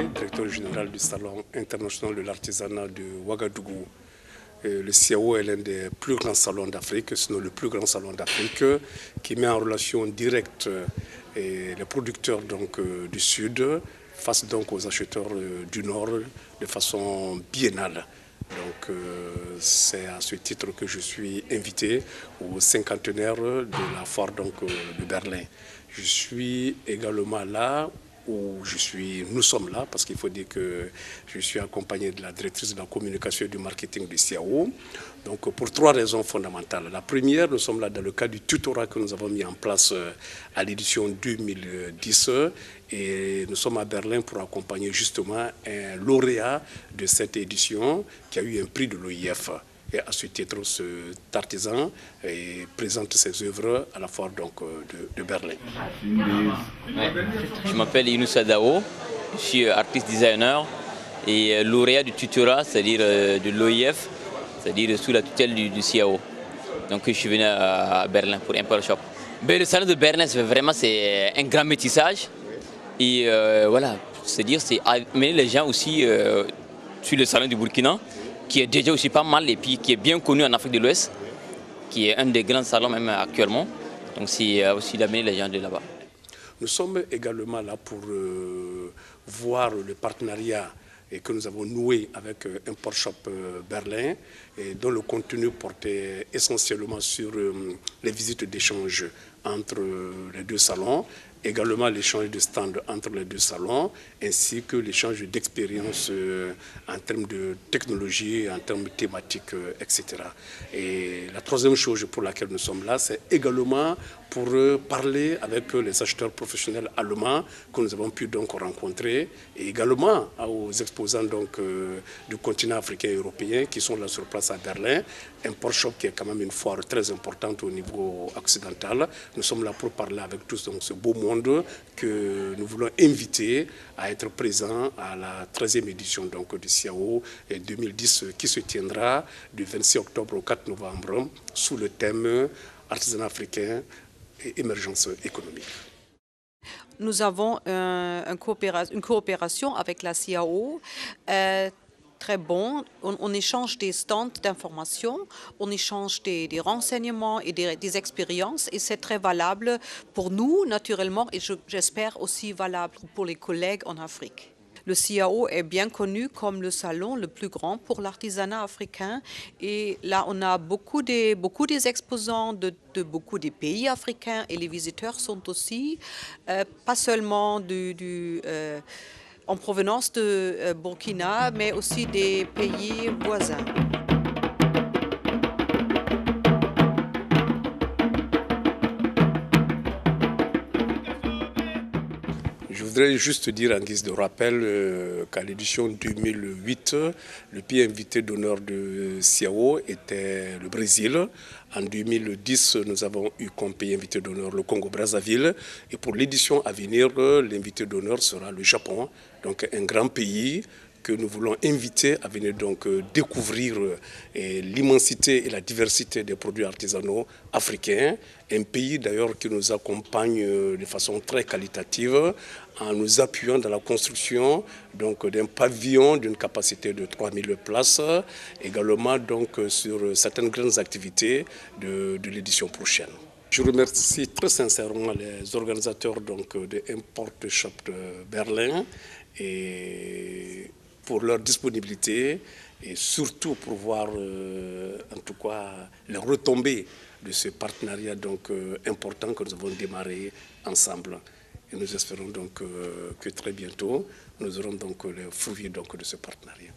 Berlin, directeur général du Salon international de l'artisanat de Ouagadougou. Le CIAO est l'un des plus grands salons d'Afrique, sinon le plus grand salon d'Afrique, qui met en relation directe les producteurs du Sud face aux acheteurs du Nord de façon biennale. C'est à ce titre que je suis invité au cinquantenaire de la foire de Berlin. Je suis également là où nous sommes là, parce qu'il faut dire que je suis accompagné de la directrice de la communication et du marketing du CIAO. Donc pour 3 raisons fondamentales. La première, nous sommes là dans le cadre du tutorat que nous avons mis en place à l'édition 2010 et nous sommes à Berlin pour accompagner justement un lauréat de cette édition qui a eu un prix de l'OIF. Et à ce titre, cet artisan présente ses œuvres à la foire de Berlin. Ouais. Je m'appelle Inoussa Dao, je suis artiste designer et lauréat du tutorat, c'est-à-dire de l'OIF, c'est-à-dire sous la tutelle du CIAO. Donc je suis venu à Berlin pour Import Shop. Le salon de Berlin, c'est un grand métissage. Et voilà, c'est-à-dire c'est amener les gens aussi sur le salon du Burkina, qui est déjà aussi pas mal et puis qui est bien connu en Afrique de l'Ouest, qui est un des grands salons même actuellement. Donc c'est aussi d'amener les gens de là-bas. Nous sommes également là pour voir le partenariat que nous avons noué avec Import Shop Berlin, et dont le contenu portait essentiellement sur les visites d'échange entre les 2 salons, également l'échange de stands entre les 2 salons, ainsi que l'échange d'expériences en termes de technologie, en termes thématiques, etc. Et la 3e chose pour laquelle nous sommes là, c'est également pour parler avec les acheteurs professionnels allemands que nous avons pu rencontrer, et également aux exposants du continent africain et européen qui sont là sur place à Berlin. Import Shop qui est quand même une foire très importante au niveau occidental. Nous sommes là pour parler avec tous ce beau monde que nous voulons inviter à être présents à la 13e édition du CIAO 2010 qui se tiendra du 26 octobre au 4 novembre sous le thème artisanat africain et émergence économique. Nous avons une coopération avec la CIAO très bon. On échange des stands d'informations, on échange des renseignements et des expériences, et c'est très valable pour nous naturellement, et j'espère aussi valable pour les collègues en Afrique. Le CIAO est bien connu comme le salon le plus grand pour l'artisanat africain, et là on a beaucoup des exposants de beaucoup des pays africains, et les visiteurs sont aussi pas seulement en provenance de Burkina, mais aussi des pays voisins. Je voudrais juste dire en guise de rappel qu'à l'édition 2008, le pays invité d'honneur de CIAO était le Brésil. En 2010, nous avons eu comme pays invité d'honneur le Congo-Brazzaville. Et pour l'édition à venir, l'invité d'honneur sera le Japon, donc un grand pays que nous voulons inviter à venir découvrir l'immensité et la diversité des produits artisanaux africains. Un pays d'ailleurs qui nous accompagne de façon très qualitative en nous appuyant dans la construction d'un pavillon d'une capacité de 3000 places, également sur certaines grandes activités de l'édition prochaine. Je remercie très sincèrement les organisateurs de Import Shop de Berlin et pour leur disponibilité et surtout pour voir en tout cas les retombées de ce partenariat important que nous avons démarré ensemble. Et nous espérons que très bientôt nous aurons les fruits de ce partenariat.